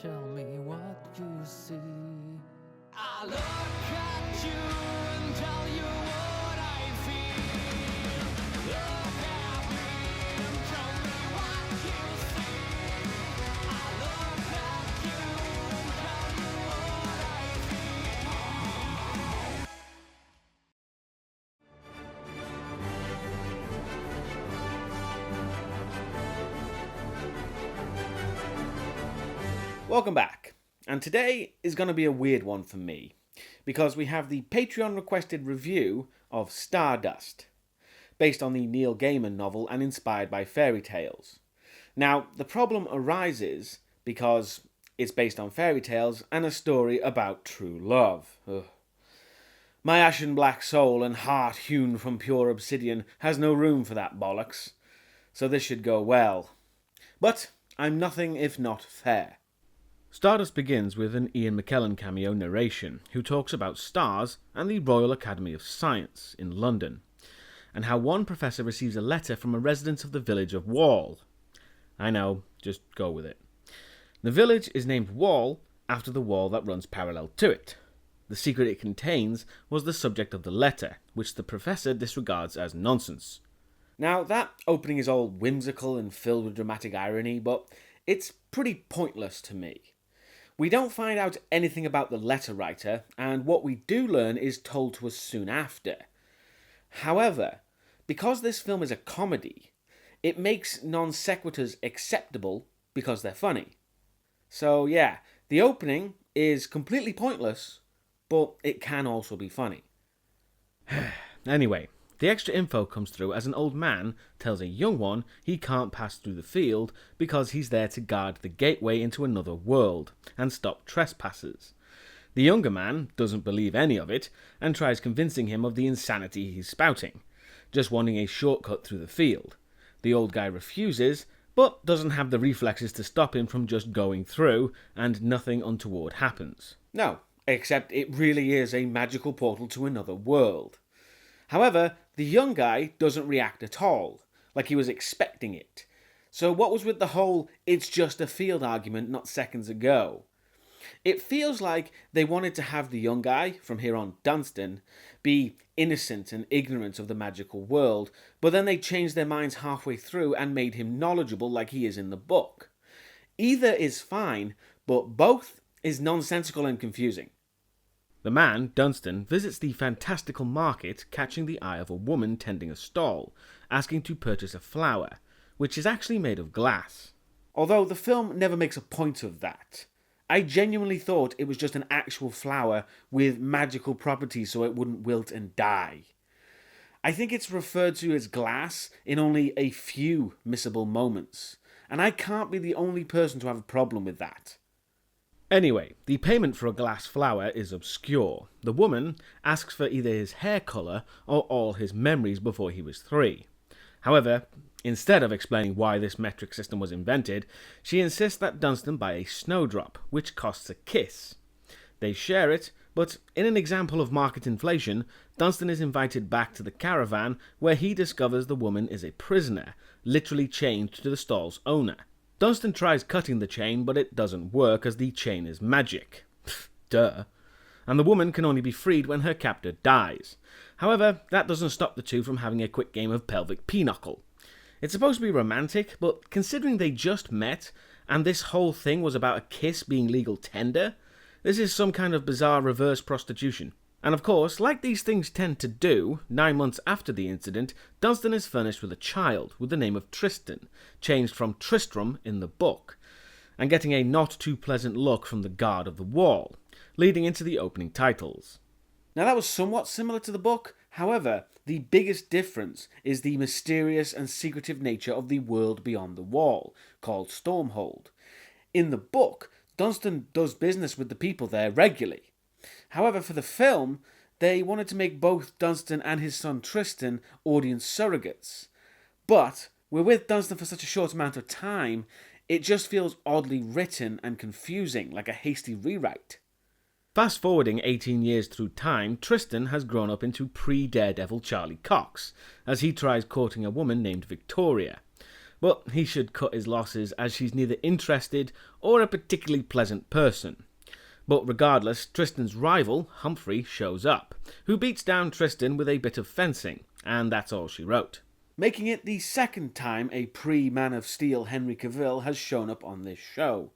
Tell me what you see. I look at you and tell you what I feel. Look at me and tell me what you see. I look at you and tell you what I feel. Welcome back, and today is going to be a weird one for me, because we have the Patreon requested review of Stardust, based on the Neil Gaiman novel and inspired by fairy tales. Now, the problem arises because it's based on fairy tales and a story about true love. Ugh. My ashen black soul and heart hewn from pure obsidian has no room for that bollocks, so this should go well. But I'm nothing if not fair. Stardust begins with an Ian McKellen cameo narration, who talks about stars and the Royal Academy of Science in London, and how one professor receives a letter from a resident of the village of Wall. I know, just go with it. The village is named Wall after the wall that runs parallel to it. The secret it contains was the subject of the letter, which the professor disregards as nonsense. Now, that opening is all whimsical and filled with dramatic irony, but it's pretty pointless to me. We don't find out anything about the letter writer, and what we do learn is told to us soon after. However, because this film is a comedy, it makes non sequiturs acceptable because they're funny. So yeah, the opening is completely pointless, but it can also be funny. Anyway, the extra info comes through as an old man tells a young one he can't pass through the field because he's there to guard the gateway into another world and stop trespassers. The younger man doesn't believe any of it and tries convincing him of the insanity he's spouting, just wanting a shortcut through the field. The old guy refuses, but doesn't have the reflexes to stop him from just going through, and nothing untoward happens. No, except it really is a magical portal to another world. However, the young guy doesn't react at all, like he was expecting it. So what was with the whole "it's just a field" argument not seconds ago? It feels like they wanted to have the young guy, from here on Dunstan, be innocent and ignorant of the magical world, but then they changed their minds halfway through and made him knowledgeable like he is in the book. Either is fine, but both is nonsensical and confusing. The man, Dunstan, visits the fantastical market, catching the eye of a woman tending a stall, asking to purchase a flower, which is actually made of glass. Although the film never makes a point of that. I genuinely thought it was just an actual flower with magical properties so it wouldn't wilt and die. I think it's referred to as glass in only a few missable moments, and I can't be the only person to have a problem with that. Anyway, the payment for a glass flower is obscure. The woman asks for either his hair colour or all his memories before he was 3. However, instead of explaining why this metric system was invented, she insists that Dunstan buy a snowdrop, which costs a kiss. They share it, but in an example of market inflation, Dunstan is invited back to the caravan where he discovers the woman is a prisoner, literally chained to the stall's owner. Dunstan tries cutting the chain, but it doesn't work as the chain is magic. Duh. And the woman can only be freed when her captor dies. However, that doesn't stop the two from having a quick game of pelvic pinochle. It's supposed to be romantic, but considering they just met, and this whole thing was about a kiss being legal tender, this is some kind of bizarre reverse prostitution. And of course, like these things tend to do, 9 months after the incident, Dunstan is furnished with a child with the name of Tristan, changed from Tristram in the book, and getting a not too pleasant look from the guard of the wall, leading into the opening titles. Now that was somewhat similar to the book, however, the biggest difference is the mysterious and secretive nature of the world beyond the wall, called Stormhold. In the book, Dunstan does business with the people there regularly. However, for the film, they wanted to make both Dunstan and his son Tristan audience surrogates. But we're with Dunstan for such a short amount of time, it just feels oddly written and confusing, like a hasty rewrite. Fast forwarding 18 years through time, Tristan has grown up into pre-Daredevil Charlie Cox, as he tries courting a woman named Victoria. but he should cut his losses as she's neither interested or a particularly pleasant person. But regardless, Tristan's rival, Humphrey, shows up, who beats down Tristan with a bit of fencing, and that's all she wrote. Making it the second time a pre-Man of Steel Henry Cavill has shown up on this show,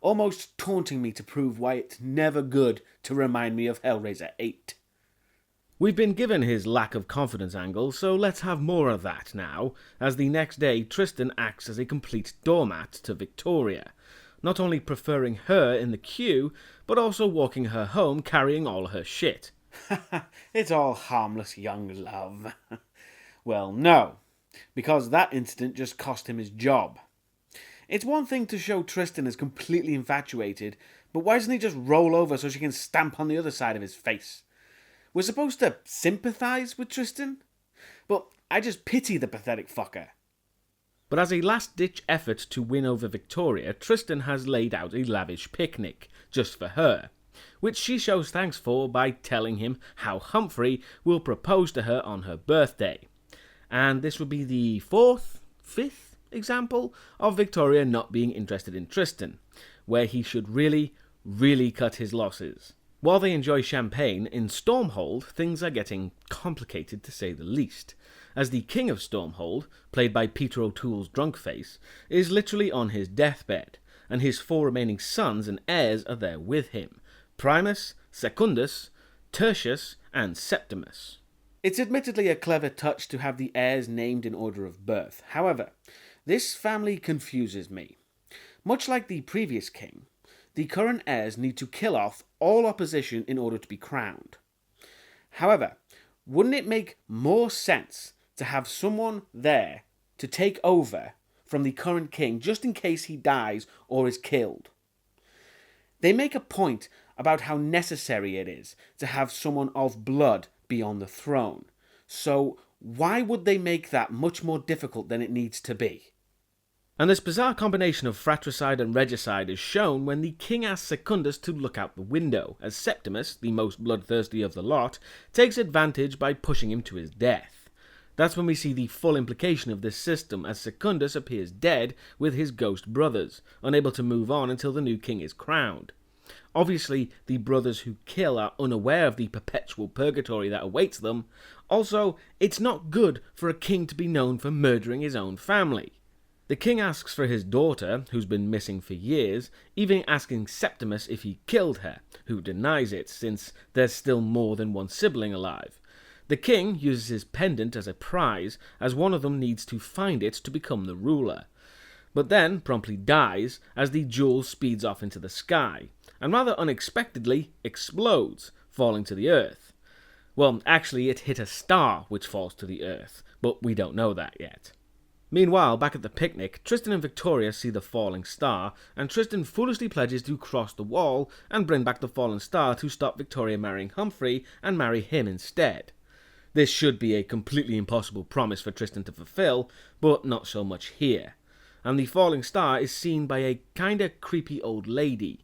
almost taunting me to prove why it's never good to remind me of Hellraiser 8. We've been given his lack of confidence angle, so let's have more of that now, as the next day Tristan acts as a complete doormat to Victoria, not only preferring her in the queue, but also walking her home carrying all her shit. It's all harmless young love. Well, no, because that incident just cost him his job. It's one thing to show Tristan as completely infatuated, but why doesn't he just roll over so she can stamp on the other side of his face? We're supposed to sympathise with Tristan? But I just pity the pathetic fucker. But as a last-ditch effort to win over Victoria, Tristan has laid out a lavish picnic, just for her, which she shows thanks for by telling him how Humphrey will propose to her on her birthday. And this would be the fifth example of Victoria not being interested in Tristan, where he should really cut his losses. While they enjoy champagne, in Stormhold, things are getting complicated to say the least, as the King of Stormhold, played by Peter O'Toole's drunk face, is literally on his deathbed, and his 4 remaining sons and heirs are there with him, Primus, Secundus, Tertius, and Septimus. It's admittedly a clever touch to have the heirs named in order of birth. However, this family confuses me. Much like the previous king, the current heirs need to kill off all opposition in order to be crowned. However, wouldn't it make more sense to have someone there to take over from the current king just in case he dies or is killed? They make a point about how necessary it is to have someone of blood be on the throne. So why would they make that much more difficult than it needs to be? And this bizarre combination of fratricide and regicide is shown when the king asks Secundus to look out the window, as Septimus, the most bloodthirsty of the lot, takes advantage by pushing him to his death. That's when we see the full implication of this system, as Secundus appears dead with his ghost brothers, unable to move on until the new king is crowned. Obviously, the brothers who kill are unaware of the perpetual purgatory that awaits them. Also, it's not good for a king to be known for murdering his own family. The king asks for his daughter, who's been missing for years, even asking Septimus if he killed her, who denies it since there's still more than one sibling alive. The king uses his pendant as a prize, as one of them needs to find it to become the ruler, but then promptly dies as the jewel speeds off into the sky, and rather unexpectedly explodes, falling to the earth. Well, actually it hit a star which falls to the earth, but we don't know that yet. Meanwhile, back at the picnic, Tristan and Victoria see the falling star, and Tristan foolishly pledges to cross the wall and bring back the fallen star to stop Victoria marrying Humphrey and marry him instead. This should be a completely impossible promise for Tristan to fulfill, but not so much here. And the falling star is seen by a kinda creepy old lady.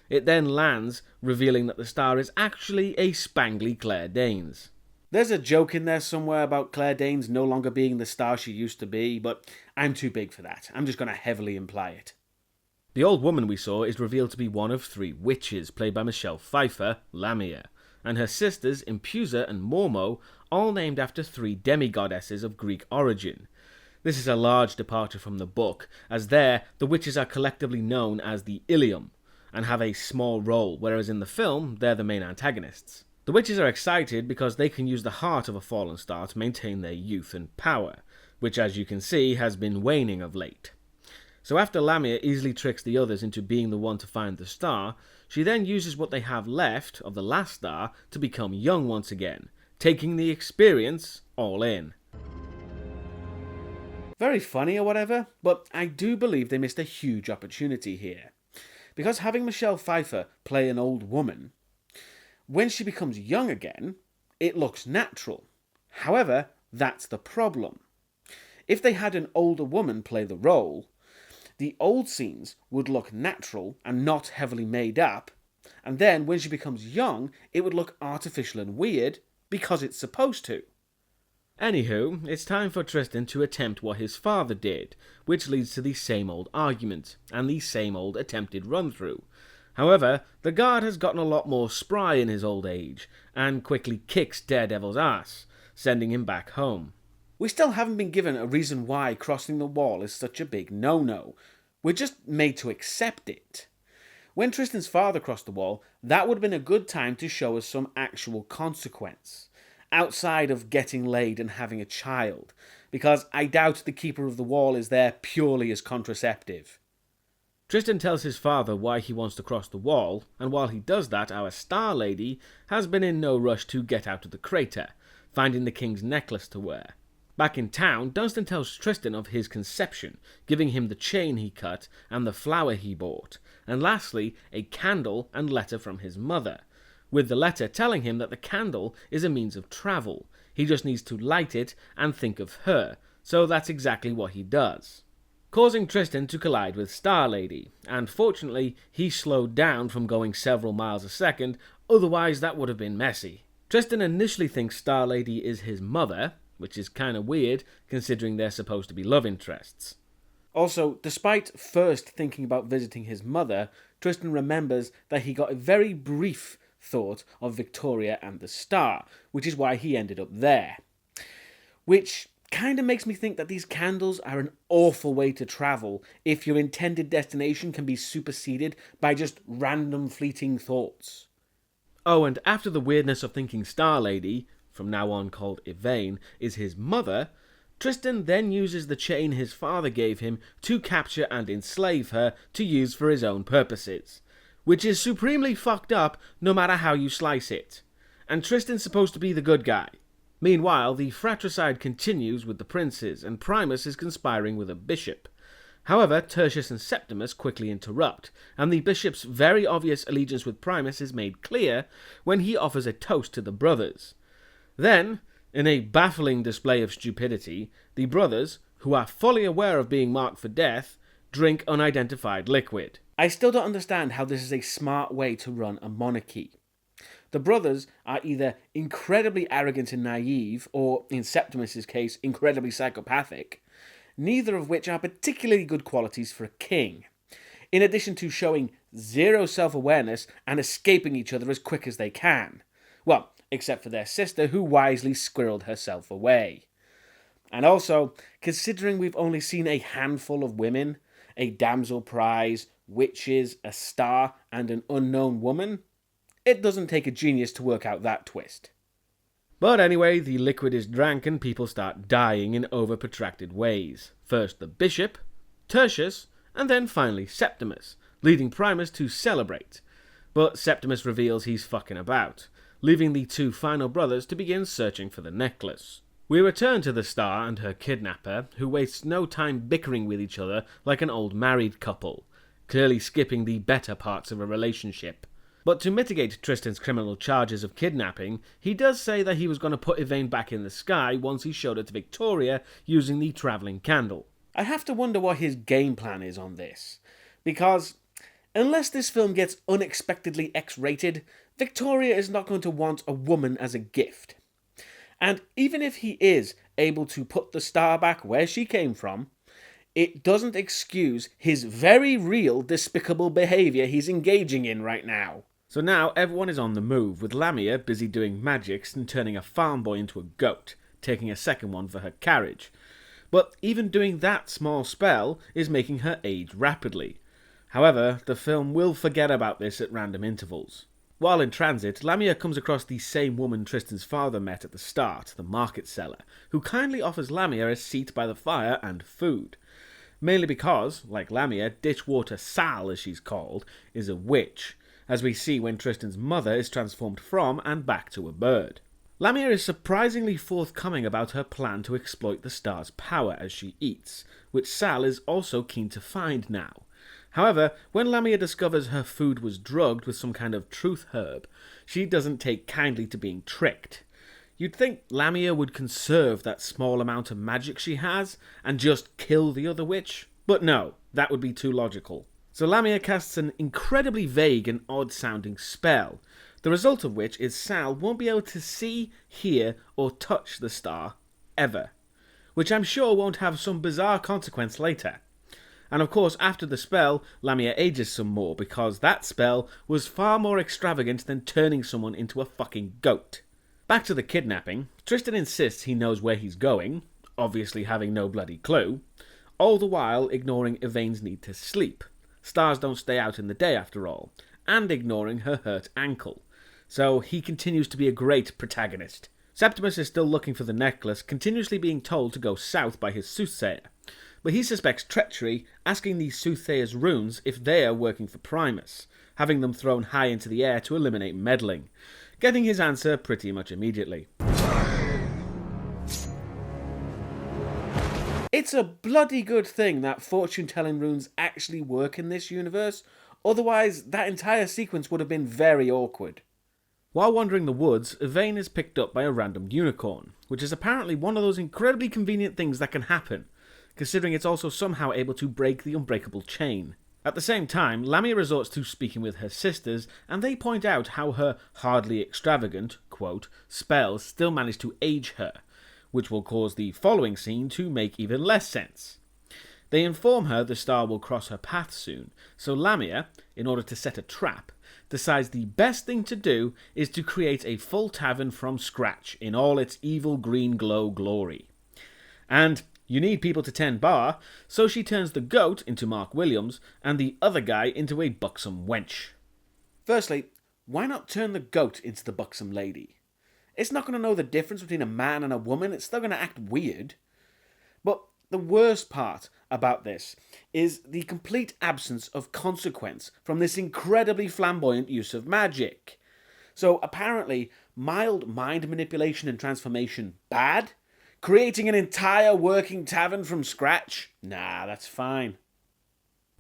It then lands, revealing that the star is actually a spangly Claire Danes. There's a joke in there somewhere about Claire Danes no longer being the star she used to be, but I'm too big for that. I'm just going to heavily imply it. The old woman we saw is revealed to be one of 3 witches, played by Michelle Pfeiffer, Lamia, and her sisters, Impusa and Mormo, all named after 3 demigoddesses of Greek origin. This is a large departure from the book, as there the witches are collectively known as the Ilium, and have a small role, whereas in the film they're the main antagonists. The witches are excited because they can use the heart of a fallen star to maintain their youth and power, which as you can see has been waning of late. So after Lamia easily tricks the others into being the one to find the star, she then uses what they have left of the last star to become young once again, taking the experience all in. Very funny or whatever, but I do believe they missed a huge opportunity here. Because having Michelle Pfeiffer play an old woman, when she becomes young again, it looks natural. However, that's the problem. If they had an older woman play the role, the old scenes would look natural and not heavily made up, and then when she becomes young, it would look artificial and weird because it's supposed to. Anywho, it's time for Tristan to attempt what his father did, which leads to the same old argument, and the same old attempted run-through. However, the guard has gotten a lot more spry in his old age, and quickly kicks Daredevil's ass, sending him back home. We still haven't been given a reason why crossing the wall is such a big no-no. We're just made to accept it. When Tristan's father crossed the wall, that would have been a good time to show us some actual consequence, outside of getting laid and having a child, because I doubt the Keeper of the Wall is there purely as contraceptive. Tristan tells his father why he wants to cross the wall, and while he does that, our Star Lady has been in no rush to get out of the crater, finding the king's necklace to wear. Back in town, Dunstan tells Tristan of his conception, giving him the chain he cut and the flower he bought, and lastly, a candle and letter from his mother, with the letter telling him that the candle is a means of travel. He just needs to light it and think of her, so that's exactly what he does, causing Tristan to collide with Star Lady, and fortunately he slowed down from going several miles a second, otherwise that would have been messy. Tristan initially thinks Star Lady is his mother, which is kinda weird considering they're supposed to be love interests. Also, despite first thinking about visiting his mother, Tristan remembers that he got a very brief thought of Victoria and the star, which is why he ended up there. Which kind of makes me think that these candles are an awful way to travel if your intended destination can be superseded by just random fleeting thoughts. Oh, and after the weirdness of thinking Star Lady, from now on called Yvain, is his mother, Tristan then uses the chain his father gave him to capture and enslave her to use for his own purposes, which is supremely fucked up no matter how you slice it. And Tristan's supposed to be the good guy. Meanwhile, the fratricide continues with the princes, and Primus is conspiring with a bishop. However, Tertius and Septimus quickly interrupt, and the bishop's very obvious allegiance with Primus is made clear when he offers a toast to the brothers. Then, in a baffling display of stupidity, the brothers, who are fully aware of being marked for death, drink unidentified liquid. I still don't understand how this is a smart way to run a monarchy. The brothers are either incredibly arrogant and naive, or, in Septimus's case, incredibly psychopathic, neither of which are particularly good qualities for a king, in addition to showing zero self-awareness and escaping each other as quick as they can. Well, except for their sister, who wisely squirreled herself away. And also, considering we've only seen a handful of women, a damsel prize, witches, a star, and an unknown woman, it doesn't take a genius to work out that twist. But anyway, the liquid is drank and people start dying in over-protracted ways. First the bishop, Tertius, and then finally Septimus, leading Primus to celebrate. But Septimus reveals he's fucking about, leaving the two final brothers to begin searching for the necklace. We return to the star and her kidnapper, who wastes no time bickering with each other like an old married couple, clearly skipping the better parts of a relationship. But to mitigate Tristan's criminal charges of kidnapping, he does say that he was going to put Yvain back in the sky once he showed it to Victoria using the travelling candle. I have to wonder what his game plan is on this, because unless this film gets unexpectedly X-rated, Victoria is not going to want a woman as a gift. And even if he is able to put the star back where she came from, it doesn't excuse his very real despicable behaviour he's engaging in right now. So now everyone is on the move, with Lamia busy doing magics and turning a farm boy into a goat, taking a second one for her carriage. But even doing that small spell is making her age rapidly. However, the film will forget about this at random intervals. While in transit, Lamia comes across the same woman Tristan's father met at the start, the market seller, who kindly offers Lamia a seat by the fire and food. Mainly because, like Lamia, Ditchwater Sal, as she's called, is a witch, as we see when Tristan's mother is transformed from and back to a bird. Lamia is surprisingly forthcoming about her plan to exploit the star's power as she eats, which Sal is also keen to find now. However, when Lamia discovers her food was drugged with some kind of truth herb, she doesn't take kindly to being tricked. You'd think Lamia would conserve that small amount of magic she has and just kill the other witch, but no, that would be too logical. So Lamia casts an incredibly vague and odd-sounding spell, the result of which is Sal won't be able to see, hear, or touch the star ever, which I'm sure won't have some bizarre consequence later. And of course, after the spell, Lamia ages some more, because that spell was far more extravagant than turning someone into a fucking goat. Back to the kidnapping, Tristan insists he knows where he's going, obviously having no bloody clue, all the while ignoring Yvain's need to sleep. Stars don't stay out in the day after all, and ignoring her hurt ankle. So he continues to be a great protagonist. Septimus is still looking for the necklace, continuously being told to go south by his soothsayer. But he suspects treachery, asking these soothsayers' runes if they are working for Primus, having them thrown high into the air to eliminate meddling, getting his answer pretty much immediately. It's a bloody good thing that fortune-telling runes actually work in this universe, otherwise that entire sequence would have been very awkward. While wandering the woods, Yvain is picked up by a random unicorn, which is apparently one of those incredibly convenient things that can happen, considering it's also somehow able to break the unbreakable chain. At the same time, Lamia resorts to speaking with her sisters, and they point out how her hardly extravagant, quote, spells still manage to age her, which will cause the following scene to make even less sense. They inform her the star will cross her path soon, so Lamia, in order to set a trap, decides the best thing to do is to create a full tavern from scratch in all its evil green glow glory. And you need people to tend bar, so she turns the goat into Mark Williams and the other guy into a buxom wench. Firstly, why not turn the goat into the buxom lady? It's not going to know the difference between a man and a woman, it's still going to act weird. But the worst part about this is the complete absence of consequence from this incredibly flamboyant use of magic. So apparently, mild mind manipulation and transformation bad? Creating an entire working tavern from scratch? Nah, that's fine.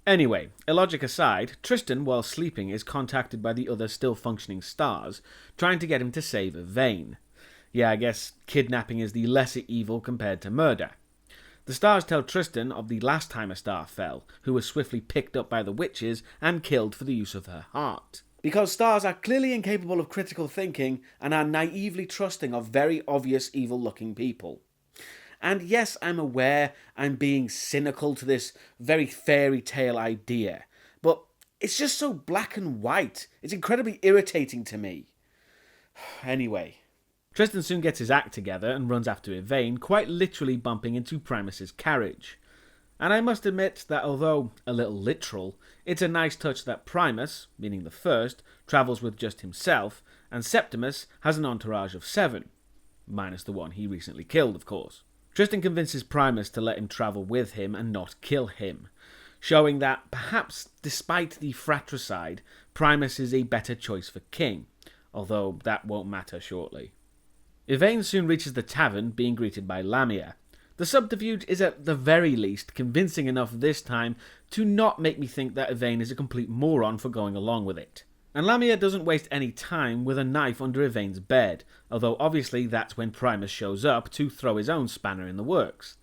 Anyway, illogic aside, Tristan, while sleeping, is contacted by the other still functioning stars, trying to get him to save Yvain. Yeah, I guess kidnapping is the lesser evil compared to murder. The stars tell Tristan of the last time a star fell, who was swiftly picked up by the witches and killed for the use of her heart. Because stars are clearly incapable of critical thinking and are naively trusting of very obvious evil-looking people. And yes, I'm aware I'm being cynical to this very fairy tale idea, but it's just so black and white. It's incredibly irritating to me. Anyway, Tristan soon gets his act together and runs after Yvain, quite literally bumping into Primus's carriage. And I must admit that although a little literal, it's a nice touch that Primus, meaning the first, travels with just himself, and Septimus has an entourage of 7, minus the one he recently killed, of course. Tristan convinces Primus to let him travel with him and not kill him, showing that perhaps despite the fratricide, Primus is a better choice for king, although that won't matter shortly. Yvain soon reaches the tavern, being greeted by Lamia. The subterfuge is at the very least convincing enough this time to not make me think that Yvain is a complete moron for going along with it. And Lamia doesn't waste any time with a knife under Yvain's bed, although obviously that's when Primus shows up to throw his own spanner in the works.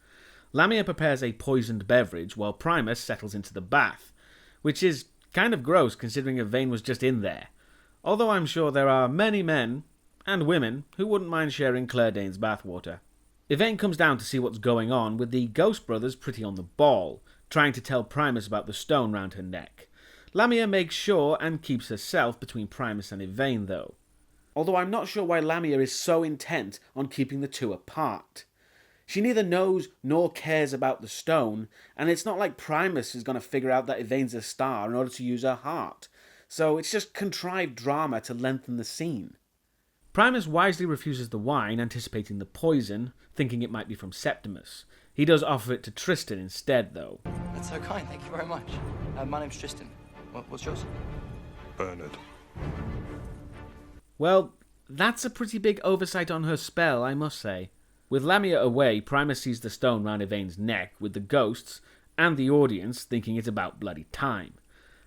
Lamia prepares a poisoned beverage while Primus settles into the bath, which is kind of gross considering Yvain was just in there, although I'm sure there are many men and women who wouldn't mind sharing Claire Danes' bathwater. Yvain comes down to see what's going on with the Ghost Brothers pretty on the ball, trying to tell Primus about the stone round her neck. Lamia makes sure and keeps herself between Primus and Yvain though. Although I'm not sure why Lamia is so intent on keeping the two apart. She neither knows nor cares about the stone, and it's not like Primus is going to figure out that Yvain's a star in order to use her heart. So it's just contrived drama to lengthen the scene. Primus wisely refuses the wine, anticipating the poison, thinking it might be from Septimus. He does offer it to Tristan instead though. That's so kind, thank you very much. My name's Tristan. What's yours? Bernard. Well, that's a pretty big oversight on her spell, I must say. With Lamia away, Primus sees the stone round Yvain's neck, with the ghosts and the audience thinking it's about bloody time.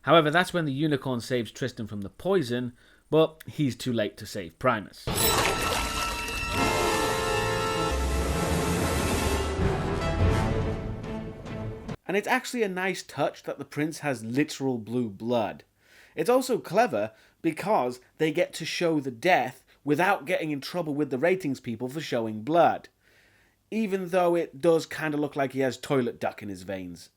However, that's when the unicorn saves Tristan from the poison, but he's too late to save Primus. And it's actually a nice touch that the prince has literal blue blood. It's also clever because they get to show the death without getting in trouble with the ratings people for showing blood. even though it does kind of look like he has toilet duck in his veins.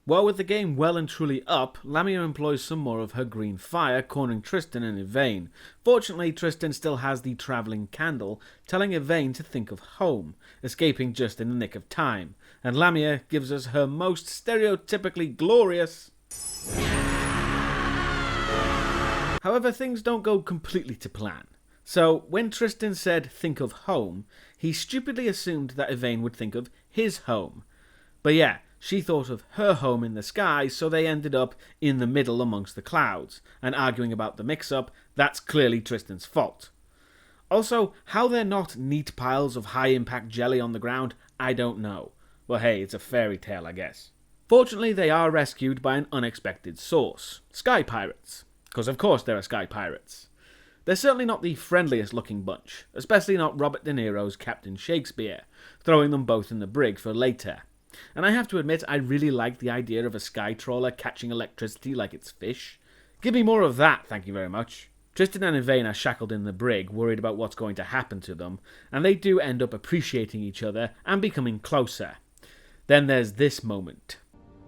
Well, with the game well and truly up, Lamia employs some more of her green fire, cornering Tristan and Yvain. Fortunately, Tristan still has the travelling candle, telling Yvain to think of home, escaping just in the nick of time, and Lamia gives us her most stereotypically glorious... However, things don't go completely to plan. So, when Tristan said think of home, he stupidly assumed that Yvain would think of his home. But yeah, she thought of her home in the sky, so they ended up in the middle amongst the clouds, and arguing about the mix-up, that's clearly Tristan's fault. Also, how they're not neat piles of high-impact jelly on the ground, I don't know. Well hey, it's a fairy tale, I guess. Fortunately, they are rescued by an unexpected source. Sky pirates. Because of course there are sky pirates. They're certainly not the friendliest looking bunch, especially not Robert De Niro's Captain Shakespeare, throwing them both in the brig for later. And I have to admit, I really like the idea of a sky trawler catching electricity like it's fish. Give me more of that, thank you very much. Tristan and Yvain are shackled in the brig, worried about what's going to happen to them, and they do end up appreciating each other and becoming closer. Then there's this moment.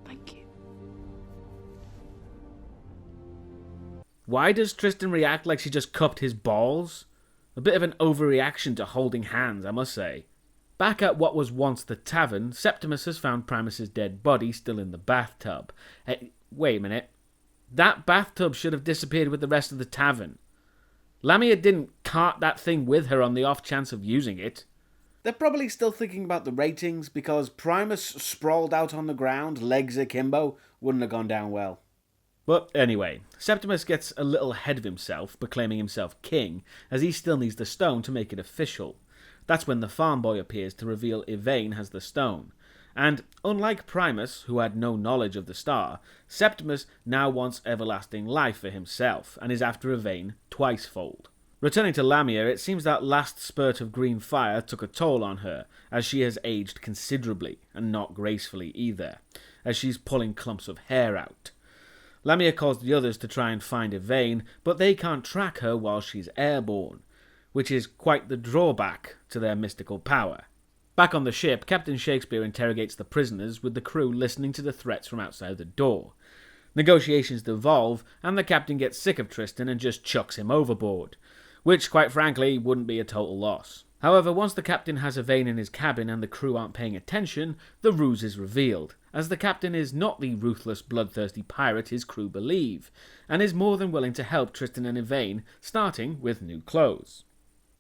Thank you. Why does Tristan react like she just cupped his balls? A bit of an overreaction to holding hands, I must say. Back at what was once the tavern, Septimus has found Primus's dead body still in the bathtub. Hey, wait a minute. That bathtub should have disappeared with the rest of the tavern. Lamia didn't cart that thing with her on the off chance of using it. They're probably still thinking about the ratings, because Primus sprawled out on the ground, legs akimbo, wouldn't have gone down well. But anyway, Septimus gets a little ahead of himself, proclaiming himself king, as he still needs the stone to make it official. That's when the farm boy appears to reveal Yvain has the stone. And unlike Primus, who had no knowledge of the star, Septimus now wants everlasting life for himself, and is after Yvain twicefold. Returning to Lamia, it seems that last spurt of green fire took a toll on her, as she has aged considerably, and not gracefully either, as she's pulling clumps of hair out. Lamia calls the others to try and find Yvain, but they can't track her while she's airborne, which is quite the drawback to their mystical power. Back on the ship, Captain Shakespeare interrogates the prisoners, with the crew listening to the threats from outside the door. Negotiations devolve, and the captain gets sick of Tristan and just chucks him overboard, which, quite frankly, wouldn't be a total loss. However, once the captain has Yvain in his cabin and the crew aren't paying attention, the ruse is revealed, as the captain is not the ruthless, bloodthirsty pirate his crew believe, and is more than willing to help Tristan and Yvain, starting with new clothes.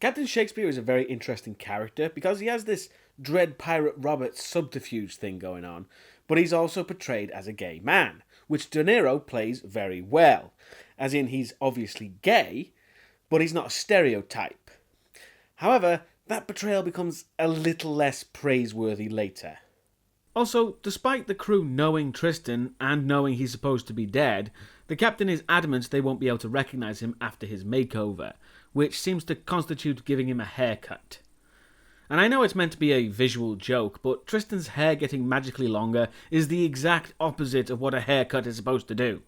Captain Shakespeare is a very interesting character because he has this Dread Pirate Robert subterfuge thing going on, but he's also portrayed as a gay man, which De Niro plays very well, as in he's obviously gay, but he's not a stereotype. However, that portrayal becomes a little less praiseworthy later. Also, despite the crew knowing Tristan and knowing he's supposed to be dead, the captain is adamant they won't be able to recognise him after his makeover, which seems to constitute giving him a haircut. And I know it's meant to be a visual joke, but Tristan's hair getting magically longer is the exact opposite of what a haircut is supposed to do.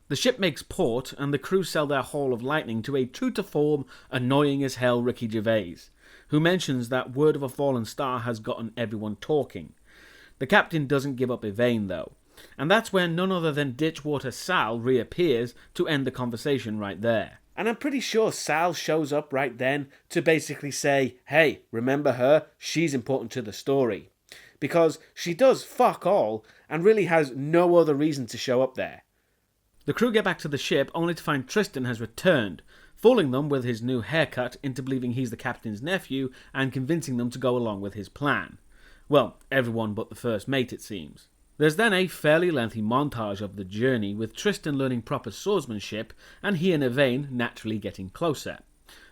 The ship makes port, and the crew sell their haul of lightning to a true-to-form, annoying-as-hell Ricky Gervais, who mentions that word of a fallen star has gotten everyone talking. The captain doesn't give up Yvain, though, and that's when none other than Ditchwater Sal reappears to end the conversation right there. And I'm pretty sure Sal shows up right then to basically say, hey, remember her? She's important to the story. Because she does fuck all, and really has no other reason to show up there. The crew get back to the ship only to find Tristan has returned, fooling them with his new haircut into believing he's the captain's nephew and convincing them to go along with his plan. Well, everyone but the first mate, it seems. There's then a fairly lengthy montage of the journey, with Tristan learning proper swordsmanship and he and Yvain naturally getting closer.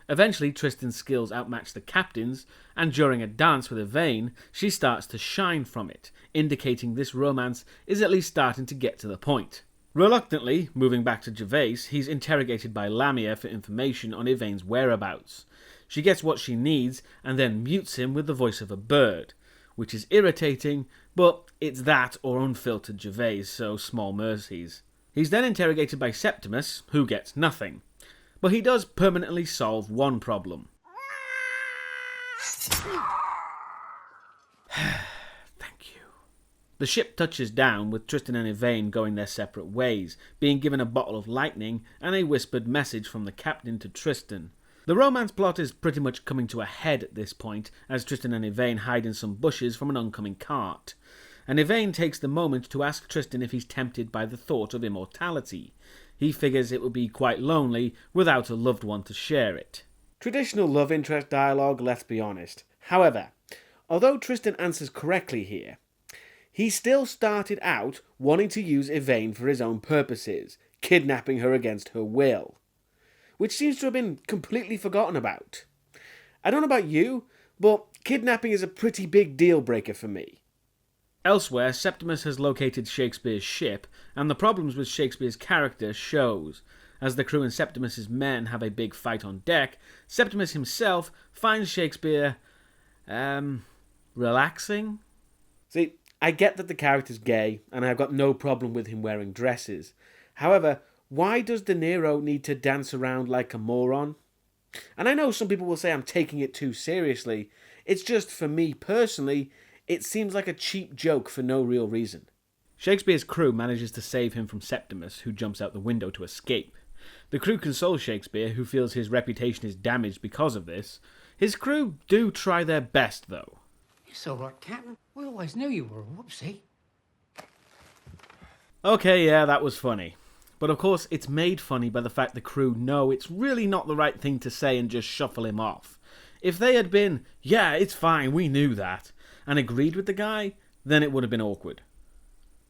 Eventually, Tristan's skills outmatch the captain's, and during a dance with Yvain, she starts to shine from it, indicating this romance is at least starting to get to the point. Reluctantly, moving back to Gervais, he's interrogated by Lamia for information on Yvain's whereabouts. She gets what she needs and then mutes him with the voice of a bird, which is irritating, but it's that or unfiltered Gervais, so small mercies. He's then interrogated by Septimus, who gets nothing. But he does permanently solve one problem. Thank you. The ship touches down with Tristan and Yvain going their separate ways, being given a bottle of lightning and a whispered message from the captain to Tristan. The romance plot is pretty much coming to a head at this point, as Tristan and Yvain hide in some bushes from an oncoming cart. And Yvain takes the moment to ask Tristan if he's tempted by the thought of immortality. He figures it would be quite lonely without a loved one to share it. Traditional love interest dialogue, let's be honest. However, although Tristan answers correctly here, he still started out wanting to use Yvain for his own purposes, kidnapping her against her will, which seems to have been completely forgotten about. I don't know about you, but kidnapping is a pretty big deal breaker for me. Elsewhere, Septimus has located Shakespeare's ship, and the problems with Shakespeare's character shows. As the crew and Septimus's men have a big fight on deck, Septimus himself finds Shakespeare, relaxing? See, I get that the character's gay, and I've got no problem with him wearing dresses. However, why does De Niro need to dance around like a moron? And I know some people will say I'm taking it too seriously. It's just, for me personally, it seems like a cheap joke for no real reason. Shakespeare's crew manages to save him from Septimus, who jumps out the window to escape. The crew consoles Shakespeare, who feels his reputation is damaged because of this. His crew do try their best, though. It's all right, Captain. We always knew you were a whoopsie. Okay, yeah, that was funny. But of course, it's made funny by the fact the crew know it's really not the right thing to say and just shuffle him off. If they had been, yeah, it's fine, we knew that, and agreed with the guy, then it would have been awkward.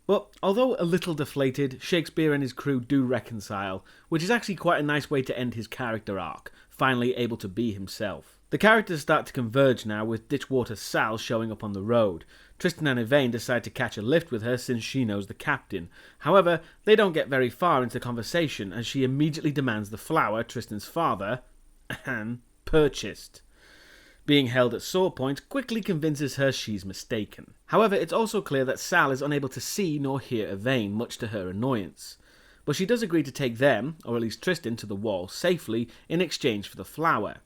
But although a little deflated, Shakespeare and his crew do reconcile, which is actually quite a nice way to end his character arc, finally able to be himself. The characters start to converge now, with Ditchwater Sal showing up on the road. Tristan and Yvain decide to catch a lift with her since she knows the captain. However, they don't get very far into conversation as she immediately demands the flower Tristan's father purchased. Being held at sore point quickly convinces her she's mistaken. However, it's also clear that Sal is unable to see nor hear Yvain, much to her annoyance. But she does agree to take them, or at least Tristan, to the wall safely in exchange for the flower.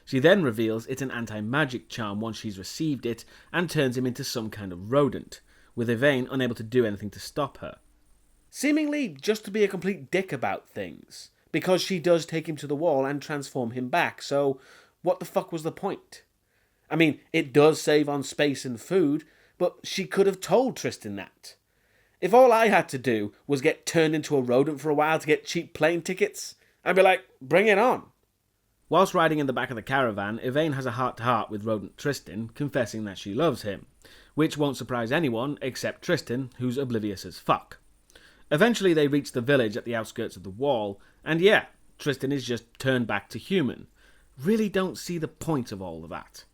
She then reveals it's an anti-magic charm once she's received it, and turns him into some kind of rodent, with Yvain unable to do anything to stop her. Seemingly just to be a complete dick about things, because she does take him to the wall and transform him back, so what the fuck was the point? I mean, it does save on space and food, but she could have told Tristan that. If all I had to do was get turned into a rodent for a while to get cheap plane tickets, I'd be like, bring it on. Whilst riding in the back of the caravan, Yvain has a heart-to-heart with rodent Tristan, confessing that she loves him, which won't surprise anyone except Tristan, who's oblivious as fuck. Eventually they reach the village at the outskirts of the wall, and yeah, Tristan is just turned back to human. Really don't see the point of all of that.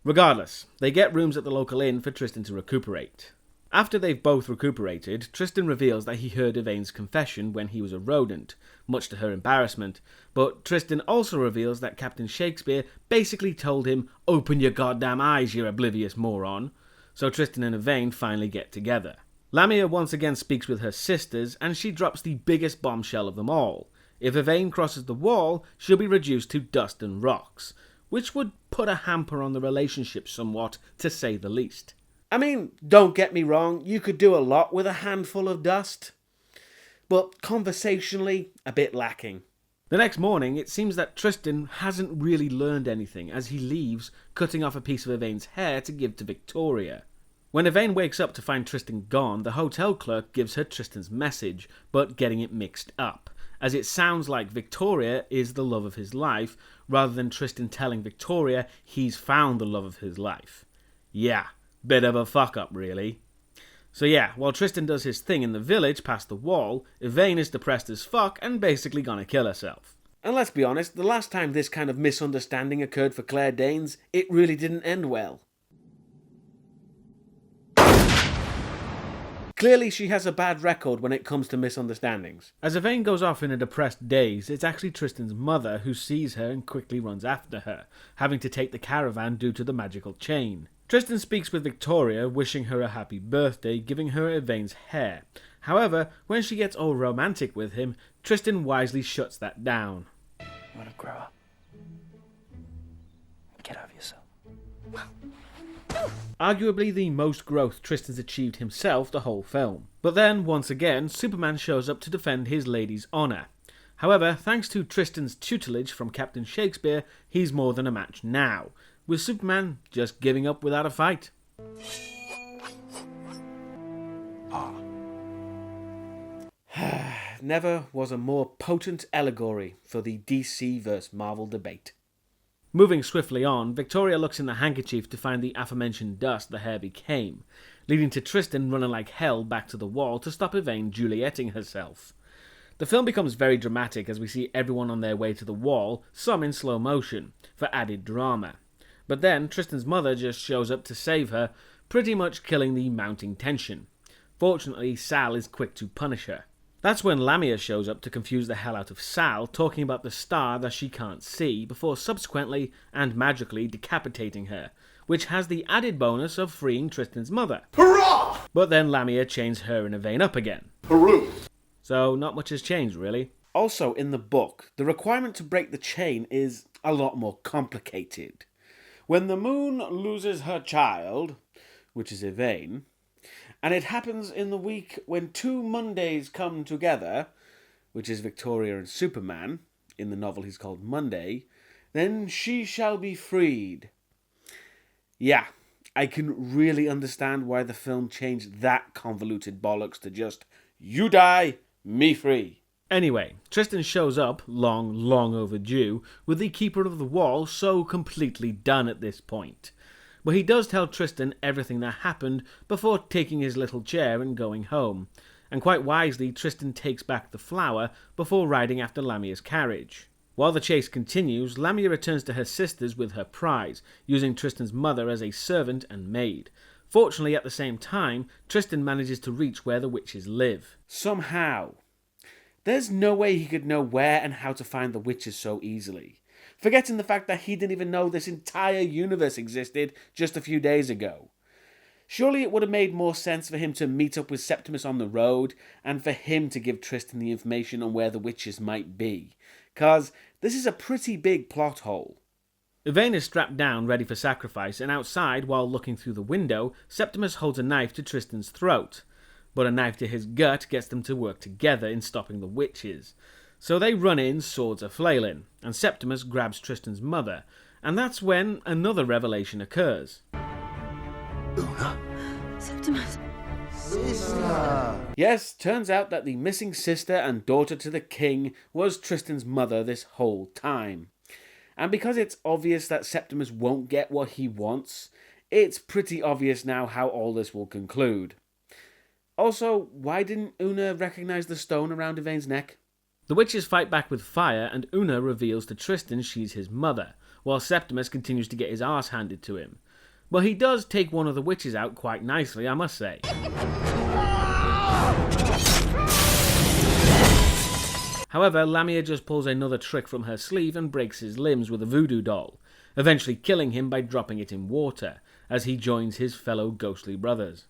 Regardless, they get rooms at the local inn for Tristan to recuperate. After they've both recuperated, Tristan reveals that he heard Yvain's confession when he was a rodent, much to her embarrassment, but Tristan also reveals that Captain Shakespeare basically told him, "Open your goddamn eyes, you oblivious moron." So Tristan and Yvain finally get together. Lamia once again speaks with her sisters, and she drops the biggest bombshell of them all. If Yvain crosses the wall, she'll be reduced to dust and rocks, which would put a hamper on the relationship somewhat, to say the least. I mean, don't get me wrong, you could do a lot with a handful of dust, but conversationally, a bit lacking. The next morning, it seems that Tristan hasn't really learned anything, as he leaves, cutting off a piece of Yvain's hair to give to Victoria. When Yvain wakes up to find Tristan gone, the hotel clerk gives her Tristan's message, but getting it mixed up, as it sounds like Victoria is the love of his life, rather than Tristan telling Victoria he's found the love of his life. Yeah, bit of a fuck-up, really. So yeah, while Tristan does his thing in the village past the wall, Yvain is depressed as fuck and basically gonna kill herself. And let's be honest, the last time this kind of misunderstanding occurred for Claire Danes, it really didn't end well. Clearly she has a bad record when it comes to misunderstandings. As Yvain goes off in a depressed daze, it's actually Tristan's mother who sees her and quickly runs after her, having to take the caravan due to the magical chain. Tristan speaks with Victoria, wishing her a happy birthday, giving her Yvain's hair. However, when she gets all romantic with him, Tristan wisely shuts that down. You want to grow up? Get over yourself. Arguably the most growth Tristan's achieved himself the whole film. But then, once again, Superman shows up to defend his lady's honour. However, thanks to Tristan's tutelage from Captain Shakespeare, he's more than a match now, with Superman just giving up without a fight. Never was a more potent allegory for the DC vs Marvel debate. Moving swiftly on, Victoria looks in the handkerchief to find the aforementioned dust the hair became, leading to Tristan running like hell back to the wall to stop Yvain Julietting herself. The film becomes very dramatic as we see everyone on their way to the wall, some in slow motion, for added drama. But then Tristan's mother just shows up to save her, pretty much killing the mounting tension. Fortunately, Sal is quick to punish her. That's when Lamia shows up to confuse the hell out of Sal, talking about the star that she can't see, before subsequently and magically decapitating her, which has the added bonus of freeing Tristan's mother. Hurrah! But then Lamia chains her and Yvain up again. Hurrah! So not much has changed, really. Also, in the book, the requirement to break the chain is a lot more complicated. When the moon loses her child, which is Yvain, and it happens in the week when 2 Mondays come together, which is Victoria and Superman, in the novel he's called Monday, then she shall be freed. Yeah, I can really understand why the film changed that convoluted bollocks to just, you die, me free. Anyway, Tristan shows up, long overdue, with the Keeper of the Wall so completely done at this point. But he does tell Tristan everything that happened before taking his little chair and going home. And quite wisely, Tristan takes back the flower before riding after Lamia's carriage. While the chase continues, Lamia returns to her sisters with her prize, using Tristan's mother as a servant and maid. Fortunately, at the same time, Tristan manages to reach where the witches live. Somehow. There's no way he could know where and how to find the witches so easily. Forgetting the fact that he didn't even know this entire universe existed just a few days ago. Surely it would have made more sense for him to meet up with Septimus on the road, and for him to give Tristan the information on where the witches might be. Cause this is a pretty big plot hole. Yvain is strapped down, ready for sacrifice, and outside, while looking through the window, Septimus holds a knife to Tristan's throat. But a knife to his gut gets them to work together in stopping the witches. So they run in, swords are flailing, and Septimus grabs Tristan's mother, and that's when another revelation occurs. Una? Septimus. Sister! Yes, turns out that the missing sister and daughter to the king was Tristan's mother this whole time. And because it's obvious that Septimus won't get what he wants, it's pretty obvious now how all this will conclude. Also, why didn't Una recognize the stone around Yvain's neck? The witches fight back with fire, and Una reveals to Tristan she's his mother, while Septimus continues to get his arse handed to him. But he does take one of the witches out quite nicely, I must say. However, Lamia just pulls another trick from her sleeve and breaks his limbs with a voodoo doll, eventually killing him by dropping it in water, as he joins his fellow ghostly brothers.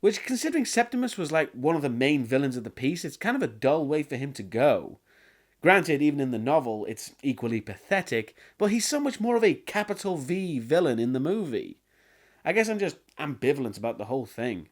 Which, considering Septimus was like one of the main villains of the piece, it's kind of a dull way for him to go. Granted, even in the novel, it's equally pathetic, but he's so much more of a capital V villain in the movie. I guess I'm just ambivalent about the whole thing.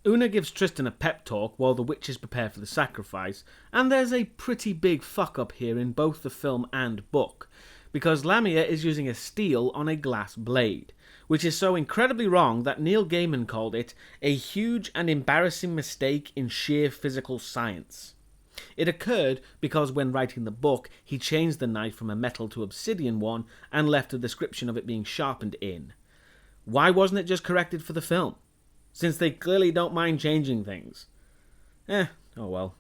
Una gives Tristan a pep talk while the witches prepare for the sacrifice, and there's a pretty big fuck up here in both the film and book, because Lamia is using a steel on a glass blade, which is so incredibly wrong that Neil Gaiman called it a huge and embarrassing mistake in sheer physical science. It occurred because when writing the book, he changed the knife from a metal to obsidian one and left a description of it being sharpened in. Why wasn't it just corrected for the film? Since they clearly don't mind changing things. Oh well.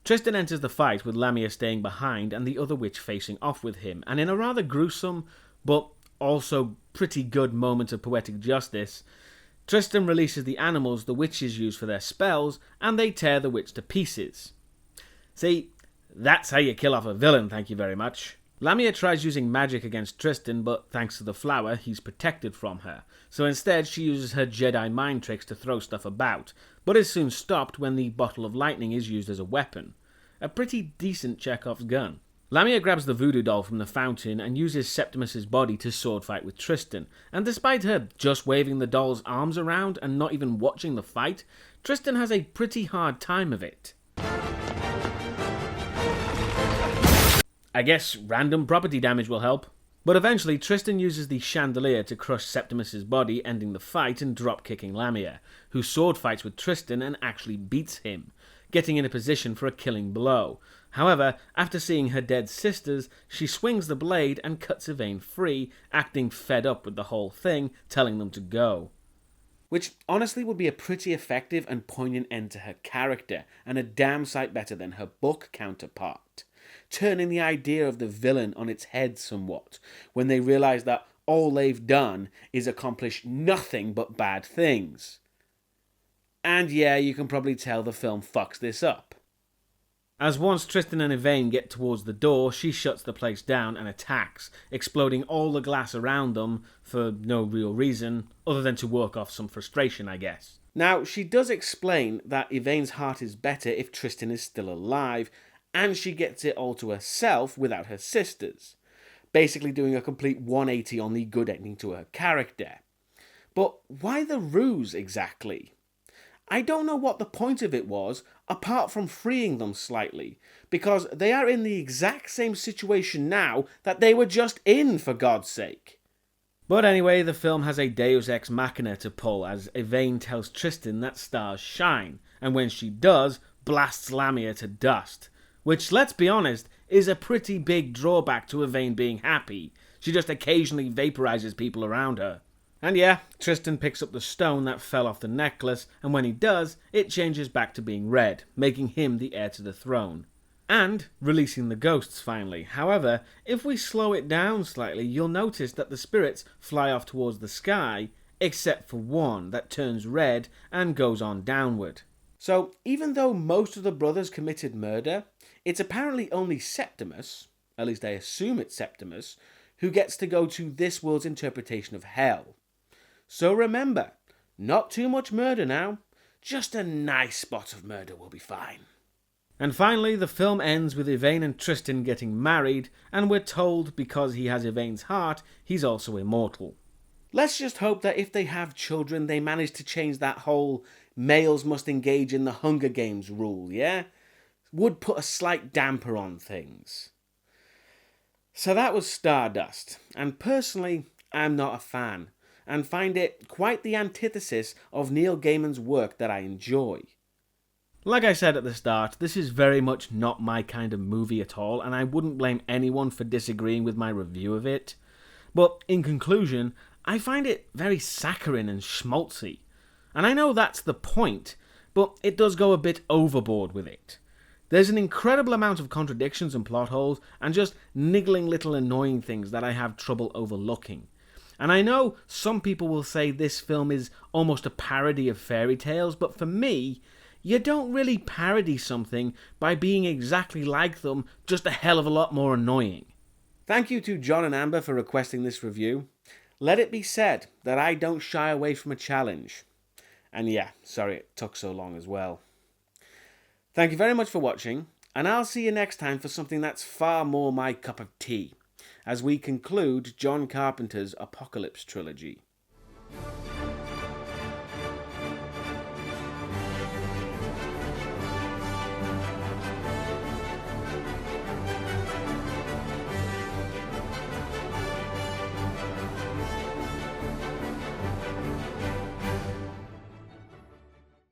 Tristan enters the fight with Lamia staying behind and the other witch facing off with him, and in a rather gruesome, but also pretty good moment of poetic justice, Tristan releases the animals the witches use for their spells, and they tear the witch to pieces. See, that's how you kill off a villain, thank you very much. Lamia tries using magic against Tristan, but thanks to the flower, he's protected from her. So instead, she uses her Jedi mind tricks to throw stuff about, but is soon stopped when the bottle of lightning is used as a weapon. A pretty decent Chekhov's gun. Lamia grabs the voodoo doll from the fountain and uses Septimus's body to sword fight with Tristan, and despite her just waving the doll's arms around and not even watching the fight, Tristan has a pretty hard time of it. I guess random property damage will help. But eventually Tristan uses the chandelier to crush Septimus's body, ending the fight and drop-kicking Lamia, who sword fights with Tristan and actually beats him, getting in a position for a killing blow. However, after seeing her dead sisters, she swings the blade and cuts Yvain free, acting fed up with the whole thing, telling them to go. Which honestly would be a pretty effective and poignant end to her character, and a damn sight better than her book counterpart, turning the idea of the villain on its head somewhat, when they realise that all they've done is accomplish nothing but bad things. And yeah, you can probably tell the film fucks this up. As once Tristan and Yvain get towards the door, she shuts the place down and attacks, exploding all the glass around them for no real reason, other than to work off some frustration, I guess. Now, she does explain that Yvain's heart is better if Tristan is still alive, and she gets it all to herself without her sisters, basically doing a complete 180 on the good ending to her character. But why the ruse exactly? I don't know what the point of it was, apart from freeing them slightly, because they are in the exact same situation now that they were just in, for God's sake. But anyway, the film has a Deus Ex Machina to pull, as Yvain tells Tristan that stars shine, and when she does, blasts Lamia to dust. Which, let's be honest, is a pretty big drawback to Yvain being happy. She just occasionally vaporizes people around her. And yeah, Tristan picks up the stone that fell off the necklace, and when he does, it changes back to being red, making him the heir to the throne. And releasing the ghosts finally. However, if we slow it down slightly, you'll notice that the spirits fly off towards the sky, except for one that turns red and goes on downward. So, even though most of the brothers committed murder, it's apparently only Septimus, at least I assume it's Septimus, who gets to go to this world's interpretation of hell. So remember, not too much murder now, just a nice spot of murder will be fine. And finally, the film ends with Yvain and Tristan getting married, and we're told because he has Yvain's heart, he's also immortal. Let's just hope that if they have children, they manage to change that whole males must engage in the Hunger Games rule, yeah? Would put a slight damper on things. So that was Stardust, and personally, I'm not a fan, and find it quite the antithesis of Neil Gaiman's work that I enjoy. Like I said at the start, this is very much not my kind of movie at all, and I wouldn't blame anyone for disagreeing with my review of it. But in conclusion, I find it very saccharine and schmaltzy. And I know that's the point, but it does go a bit overboard with it. There's an incredible amount of contradictions and plot holes, and just niggling little annoying things that I have trouble overlooking. And I know some people will say this film is almost a parody of fairy tales, but for me, you don't really parody something by being exactly like them, just a hell of a lot more annoying. Thank you to John and Amber for requesting this review. Let it be said that I don't shy away from a challenge. And yeah, sorry it took so long as well. Thank you very much for watching, and I'll see you next time for something that's far more my cup of tea, as we conclude John Carpenter's Apocalypse trilogy.